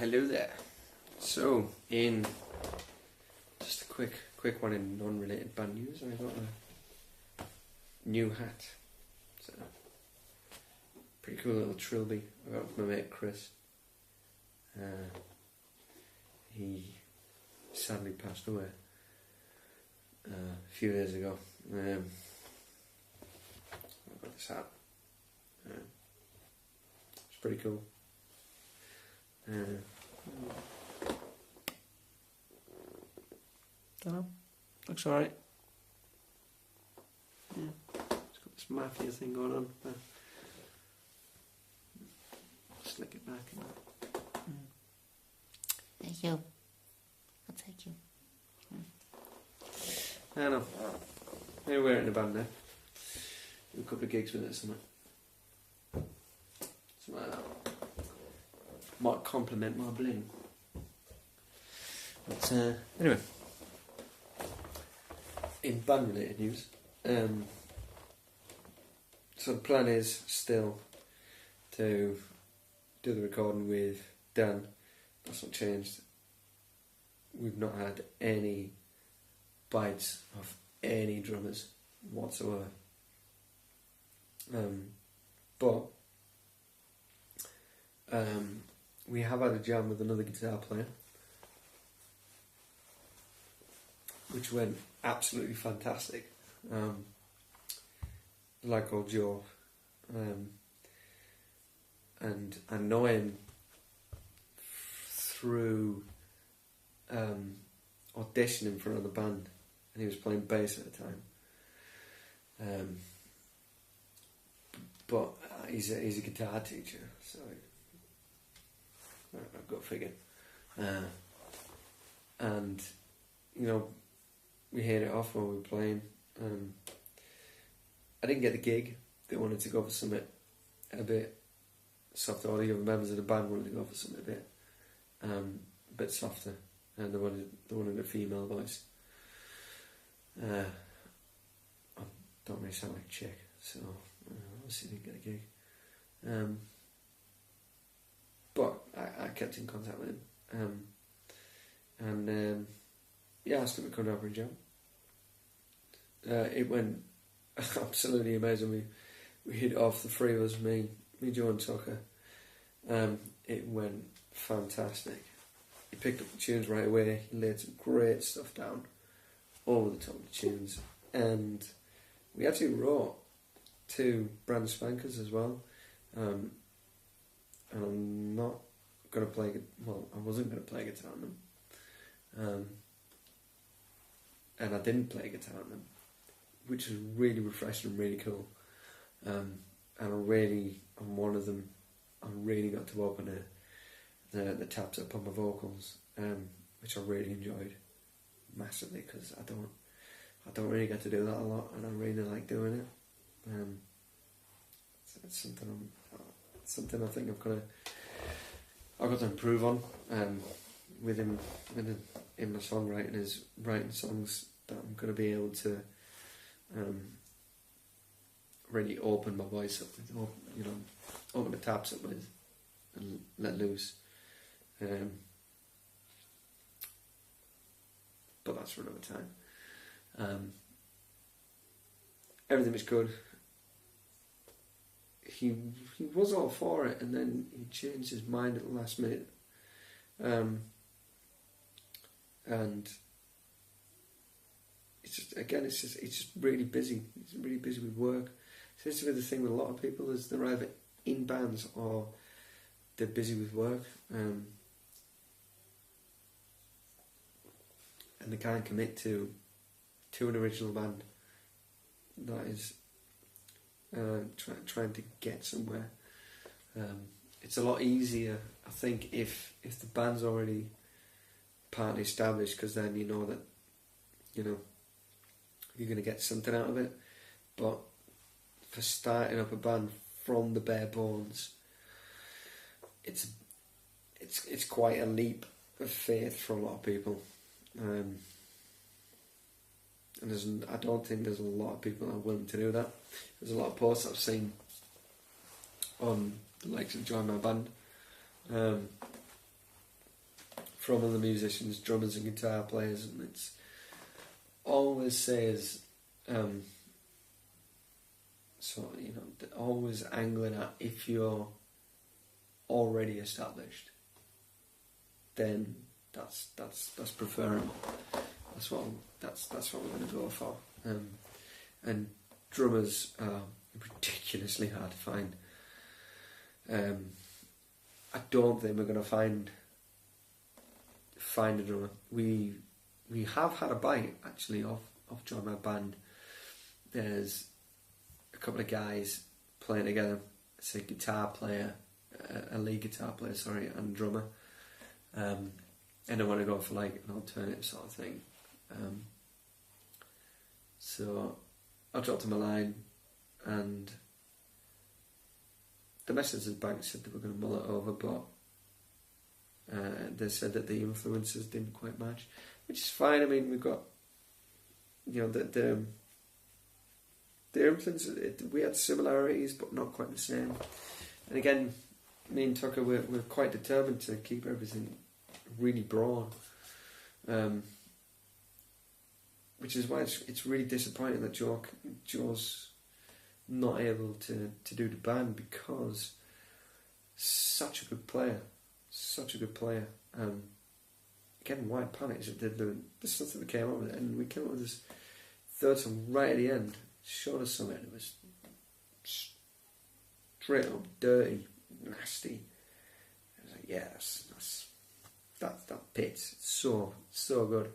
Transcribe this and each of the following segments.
Hello there. So, in just a quick one in non-related band news, I got a new hat. It's a pretty cool little trilby I got from my mate Chris. He sadly passed away a few days ago. I got this hat. It's pretty cool. Don't know. Looks alright. Yeah. It's got this mafia thing going on. Slick it back. Thank you. I'll take you. I know. Maybe wear it in a band now. Do a couple of gigs with it or something. Something like that. Might complement my bling. But anyway. In band related news. So the plan is still to do the recording with Dan. That's not changed. We've not had any bites of any drummers whatsoever. But we have had a jam with another guitar player, which went absolutely fantastic. Like old Joe, and I know him through auditioning for another band, and he was playing bass at the time. But he's a guitar teacher, so I've got to figure. And you know, we hit it off while we were playing. I didn't get the gig. They wanted to go for something a bit softer. All the other members of the band wanted to go for something a bit softer, and they wanted a female voice. I don't really sound like a chick, so obviously didn't get a gig. But I kept in contact with him, and I asked him to come over and jam. It went absolutely amazing. We hit it off, the three of us, me, Joe and Tucker. It went fantastic. He picked up the tunes right away. He laid some great stuff down over the top of the tunes, and we actually wrote 2 brand spankers as well. And I'm not going to play. Well, I wasn't going to play guitar on them, and I didn't play guitar on them, which was really refreshing and really cool. And on one of them, I really got to open the taps up on my vocals, which I really enjoyed massively, because I don't really get to do that a lot, and I really like doing it. It's something I think I've got to improve on. With him in my songwriting, is writing songs that I'm going to be able to really open my voice up with, open the taps up with, and let loose. But that's for another time. Everything was good. He was all for it, and then he changed his mind at the last minute. And it's just really busy. He's really busy with work. Seems to be the thing with a lot of people, is they're either in bands or they're busy with work, and they can't commit to an original band that is trying to get somewhere. It's a lot easier, I think, if the band's already partly established, because then you know that you're going to get something out of it. But for starting up a band from the bare bones, it's quite a leap of faith for a lot of people. And I don't think there's a lot of people that are willing to do that. There's a lot of posts I've seen on the likes of Join My Band, from other musicians, drummers and guitar players, and it's always says, so you know, always angling at if you're already established, then that's preferable. That's what we're going to go for. And drummers are ridiculously hard to find. I don't think we're going to find a drummer. We have had a bite actually of joining my band. There's a couple of guys playing together. It's a guitar player, a lead guitar player, and drummer. And I want to go for like an alternative sort of thing. So I dropped them a line, and the messengers back said that we're going to mull it over, but they said that the influences didn't quite match, which is fine. I mean, we've got, you know, the influences, we had similarities, but not quite the same. And again, me and Tucker, we're quite determined to keep everything really broad. Which is why it's really disappointing that Joe's not able to do the band, because such a good player. Again, White Panic, the stuff that we came up with, and we came up with this third song right at the end. Showed us something. It was straight up dirty, nasty. I was like, yeah, that fits. It's so good.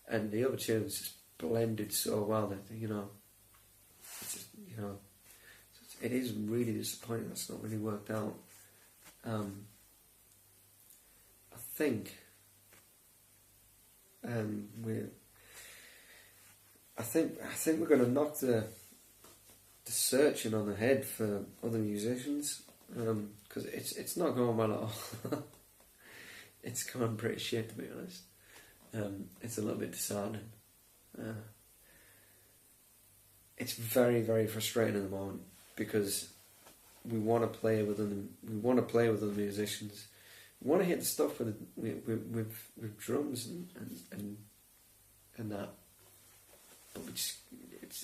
And the other tunes just blended so well that, you know, it's just, you know, it is really disappointing that's not really worked out. I think we're going to knock the searching on the head for other musicians, because it's not going well at all. It's going pretty shit, to be honest. It's a little bit disheartening. It's very, very frustrating at the moment, because we want to play with them. We want to play with other musicians. We want to hit the stuff with drums and that. But it's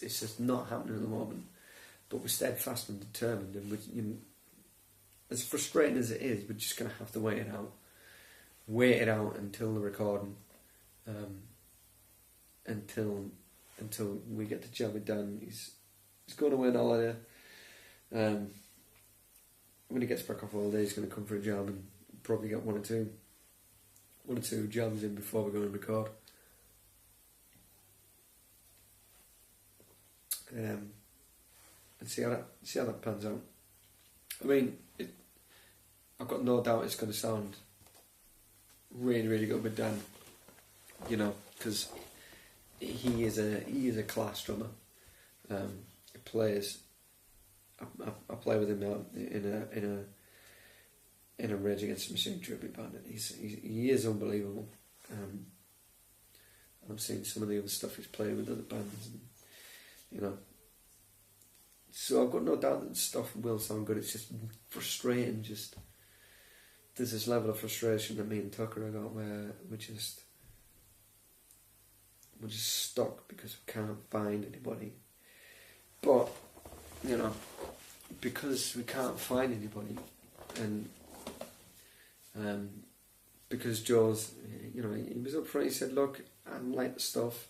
just not happening at the moment. But we're steadfast and determined, and as frustrating as it is, we're just going to have to wait it out. Wait it out until the recording. Until we get to jam it down. He's going away on holiday. When he gets back off holiday, he's going to come for a jam and probably get one or two jams in before we go and record. And see how that pans out. I mean, I've got no doubt it's going to sound really, really good with Dan. You know, because he is a class drummer. He plays. I play with him now in a Rage Against the Machine tribute band, and he is unbelievable. I've seen some of the other stuff he's played with other bands, and, you know. So I've got no doubt that the stuff will sound good. It's just frustrating. Just there's this level of frustration that me and Tucker have got where we're just stuck because we can't find anybody. But, you know, because we can't find anybody, and because Joe's, you know, he was up front, he said, look, I like the stuff,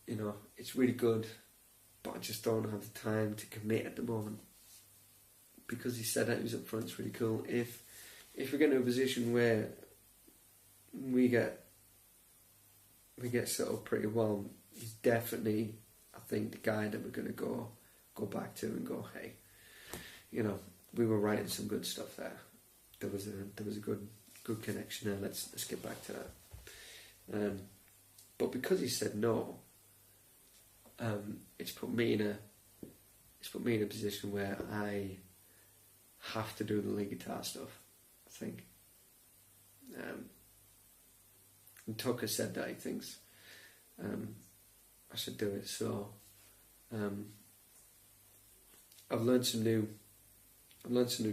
you know, it's really good, but I just don't have the time to commit at the moment. Because he said that, he was up front, it's really cool. If we get into a position where we get settled pretty well, he's definitely, I think, the guy that we're going to go back to and go, hey, you know, we were writing some good stuff there. There was a good connection there. Let's get back to that. But because he said no, it's put me in a position where I have to do the lead guitar stuff, I think. And Tucker said that he thinks I should do it. So I've learned some new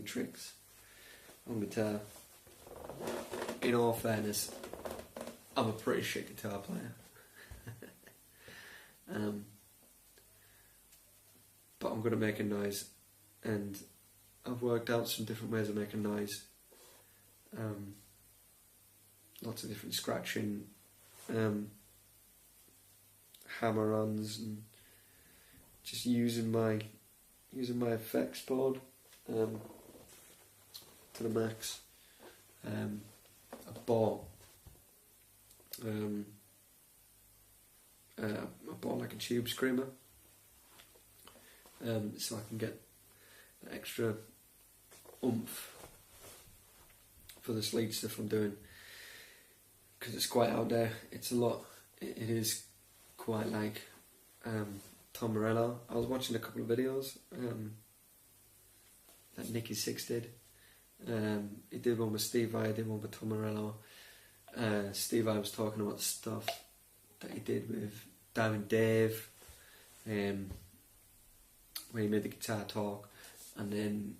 tricks on guitar, in all fairness, I'm a pretty shit guitar player. But I'm going to make a noise, and I've worked out some different ways of making noise. Lots of different scratching, hammer-ons, and just using my effects board to the max. I bought like a tube screamer, so I can get an extra oomph for the sleek stuff I'm doing, because it's quite out there. It's a lot. It is quite like Tom Morello. I was watching a couple of videos that Nicky Six did. He did one with Steve Vai, did one with Tom Morello. Steve Vai was talking about the stuff that he did with Diamond Dave, when he made the Guitar Talk, and then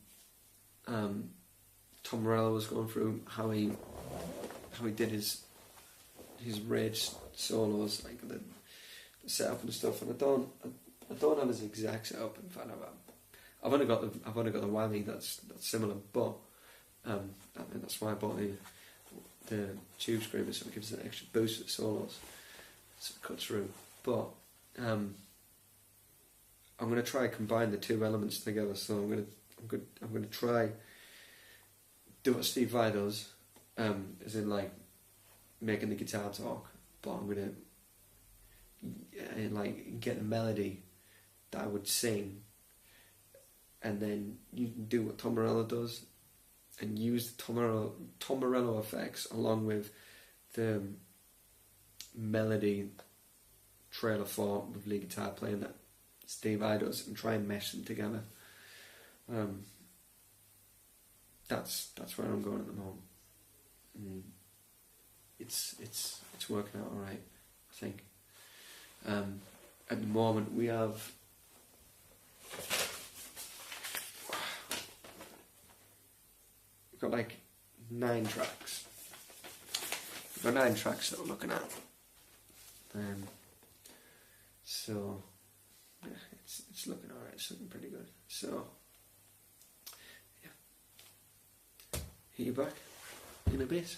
Tom Morello was going through how he did his rage solos, like the setup and stuff. And I don't have his exact setup. In fact, I've only got the whammy that's similar, but I mean, that's why I bought the tube screamer, so it gives an extra boost at solos, so it cuts through. But I'm going to try combine the two elements together. So I'm going to try do what Steve Vai does, as in like making the guitar talk, but I'm going to like get the melody that I would sing, and then you can do what Tom Morello does and use the Tom Morello effects along with the melody trailer for with lead guitar playing that Steve Vai does, and try and mesh them together. That's where I'm going at the moment. It's working out alright, I think. At the moment we've got like 9 tracks. We've got 9 tracks that we're looking at. So yeah, it's looking alright, it's looking pretty good. So yeah. Hit you back in a bit.